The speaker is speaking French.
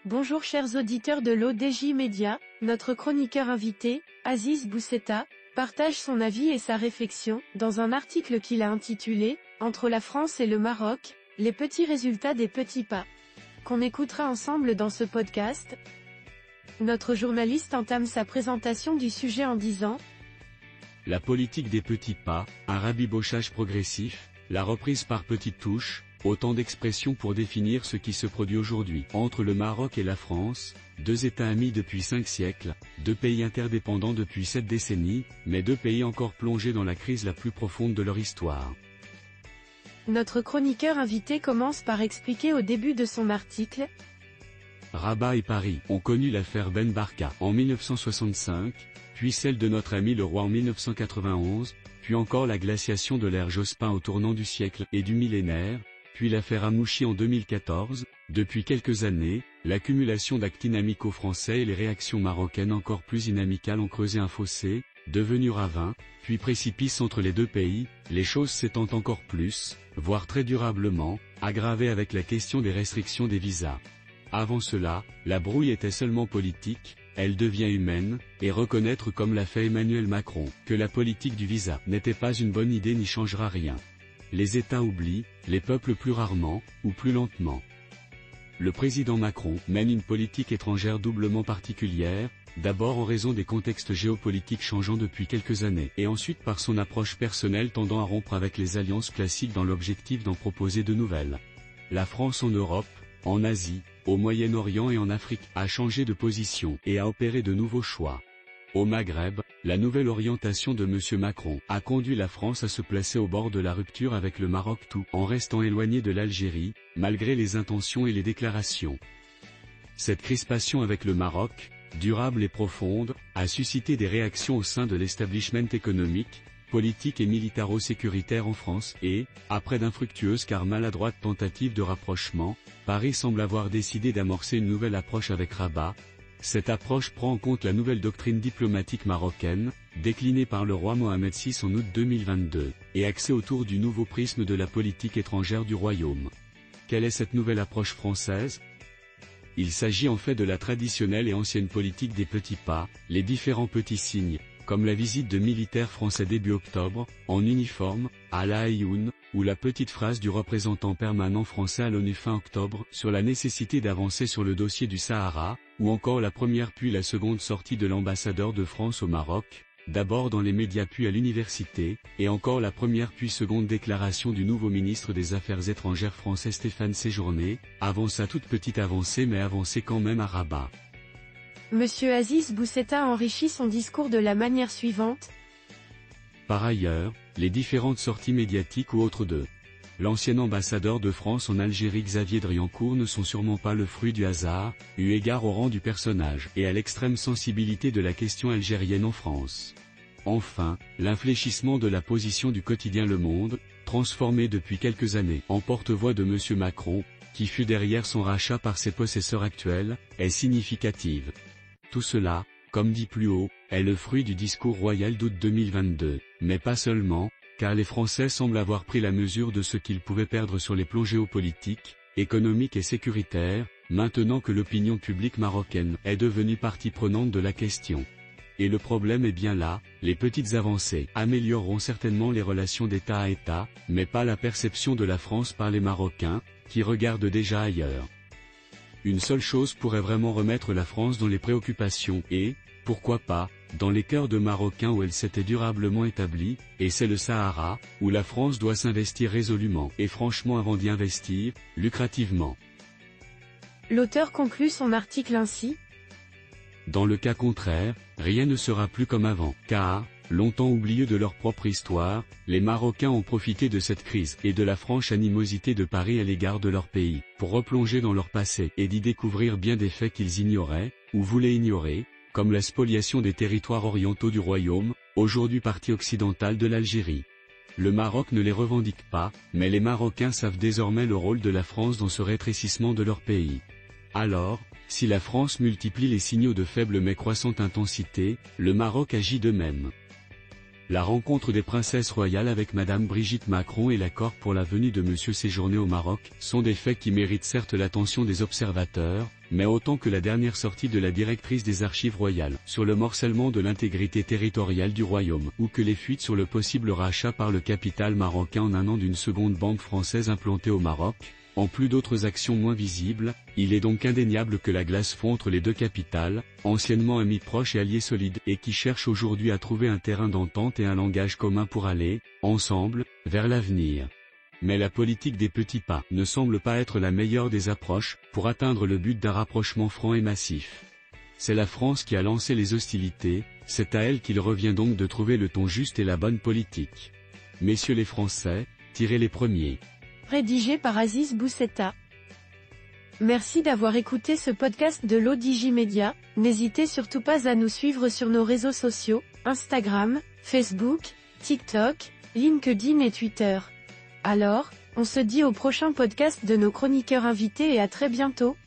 Bonjour chers auditeurs de l'ODJ Média, notre chroniqueur invité, Aziz Bousseta, partage son avis et sa réflexion, dans un article qu'il a intitulé « Entre la France et le Maroc, les petits résultats des petits pas », qu'on écoutera ensemble dans ce podcast. Notre journaliste entame sa présentation du sujet en disant « La politique des petits pas, un rabibochage progressif, la reprise par petites touches, autant d'expressions pour définir ce qui se produit aujourd'hui. Entre le Maroc et la France, deux États amis depuis 5 siècles, deux pays interdépendants depuis 7 décennies, mais deux pays encore plongés dans la crise la plus profonde de leur histoire. » Notre chroniqueur invité commence par expliquer au début de son article Rabat et Paris ont connu l'affaire Ben Barka en 1965, puis celle de notre ami le roi en 1991, puis encore la glaciation de l'ère Jospin au tournant du siècle et du millénaire, puis l'affaire Amouchi en 2014, depuis quelques années, l'accumulation d'actes inamicaux français et les réactions marocaines encore plus inamicales ont creusé un fossé, devenu ravin, puis précipice entre les deux pays, les choses s'étant encore plus, voire très durablement, aggravées avec la question des restrictions des visas. Avant cela, la brouille était seulement politique, elle devient humaine, et reconnaître comme l'a fait Emmanuel Macron, que la politique du visa n'était pas une bonne idée n'y changera rien. Les États oublient, les peuples plus rarement, ou plus lentement. Le président Macron mène une politique étrangère doublement particulière, d'abord en raison des contextes géopolitiques changeant depuis quelques années, et ensuite par son approche personnelle tendant à rompre avec les alliances classiques dans l'objectif d'en proposer de nouvelles. La France en Europe, en Asie, au Moyen-Orient et en Afrique a changé de position et a opéré de nouveaux choix. Au Maghreb, la nouvelle orientation de M. Macron a conduit la France à se placer au bord de la rupture avec le Maroc tout en restant éloigné de l'Algérie, malgré les intentions et les déclarations. Cette crispation avec le Maroc, durable et profonde, a suscité des réactions au sein de l'establishment économique, politique et militaro-sécuritaire en France et, après d'infructueuses car maladroites tentatives de rapprochement, Paris semble avoir décidé d'amorcer une nouvelle approche avec Rabat. Cette approche prend en compte la nouvelle doctrine diplomatique marocaine, déclinée par le roi Mohamed VI en août 2022, et axée autour du nouveau prisme de la politique étrangère du royaume. Quelle est cette nouvelle approche française ? Il s'agit en fait de la traditionnelle et ancienne politique des petits pas, les différents petits signes, comme la visite de militaires français début octobre, en uniforme, à La Aïoun, ou la petite phrase du représentant permanent français à l'ONU fin octobre sur la nécessité d'avancer sur le dossier du Sahara, ou encore la première puis la seconde sortie de l'ambassadeur de France au Maroc, d'abord dans les médias puis à l'université, et encore la première puis seconde déclaration du nouveau ministre des Affaires étrangères français Stéphane Séjourné, avance à toute petite avancée mais avancée quand même à Rabat. Monsieur Aziz Bousseta enrichit son discours de la manière suivante. Par ailleurs, les différentes sorties médiatiques ou autres de l'ancien ambassadeur de France en Algérie Xavier Driancourt ne sont sûrement pas le fruit du hasard, eu égard au rang du personnage et à l'extrême sensibilité de la question algérienne en France. Enfin, l'infléchissement de la position du quotidien Le Monde, transformé depuis quelques années en porte-voix de M. Macron, qui fut derrière son rachat par ses possesseurs actuels, est significative. Tout cela, comme dit plus haut, est le fruit du discours royal d'août 2022, mais pas seulement, car les Français semblent avoir pris la mesure de ce qu'ils pouvaient perdre sur les plans géopolitiques, économiques et sécuritaires, maintenant que l'opinion publique marocaine est devenue partie prenante de la question. Et le problème est bien là, les petites avancées amélioreront certainement les relations d'État à État, mais pas la perception de la France par les Marocains, qui regardent déjà ailleurs. Une seule chose pourrait vraiment remettre la France dans les préoccupations et, pourquoi pas, dans les cœurs de Marocains où elle s'était durablement établie, et c'est le Sahara, où la France doit s'investir résolument et franchement avant d'y investir, lucrativement. L'auteur conclut son article ainsi. Dans le cas contraire, rien ne sera plus comme avant, car, longtemps oublieux de leur propre histoire, les Marocains ont profité de cette crise et de la franche animosité de Paris à l'égard de leur pays, pour replonger dans leur passé et d'y découvrir bien des faits qu'ils ignoraient, ou voulaient ignorer, comme la spoliation des territoires orientaux du royaume, aujourd'hui partie occidentale de l'Algérie. Le Maroc ne les revendique pas, mais les Marocains savent désormais le rôle de la France dans ce rétrécissement de leur pays. Alors, si la France multiplie les signaux de faible mais croissante intensité, le Maroc agit de même. La rencontre des princesses royales avec Madame Brigitte Macron et l'accord pour la venue de Monsieur Séjourné au Maroc sont des faits qui méritent certes l'attention des observateurs, mais autant que la dernière sortie de la directrice des archives royales sur le morcellement de l'intégrité territoriale du royaume, ou que les fuites sur le possible rachat par le capital marocain en un an d'une seconde banque française implantée au Maroc, en plus d'autres actions moins visibles. Il est donc indéniable que la glace fond entre les deux capitales, anciennement amis proches et alliés solides, et qui cherchent aujourd'hui à trouver un terrain d'entente et un langage commun pour aller, ensemble, vers l'avenir. Mais la politique des petits pas ne semble pas être la meilleure des approches pour atteindre le but d'un rapprochement franc et massif. C'est la France qui a lancé les hostilités, c'est à elle qu'il revient donc de trouver le ton juste et la bonne politique. Messieurs les Français, tirez les premiers. Rédigé par Aziz Bousseta. Merci d'avoir écouté ce podcast de l'ODJ Media. N'hésitez surtout pas à nous suivre sur nos réseaux sociaux, Instagram, Facebook, TikTok, LinkedIn et Twitter. Alors, on se dit au prochain podcast de nos chroniqueurs invités et à très bientôt.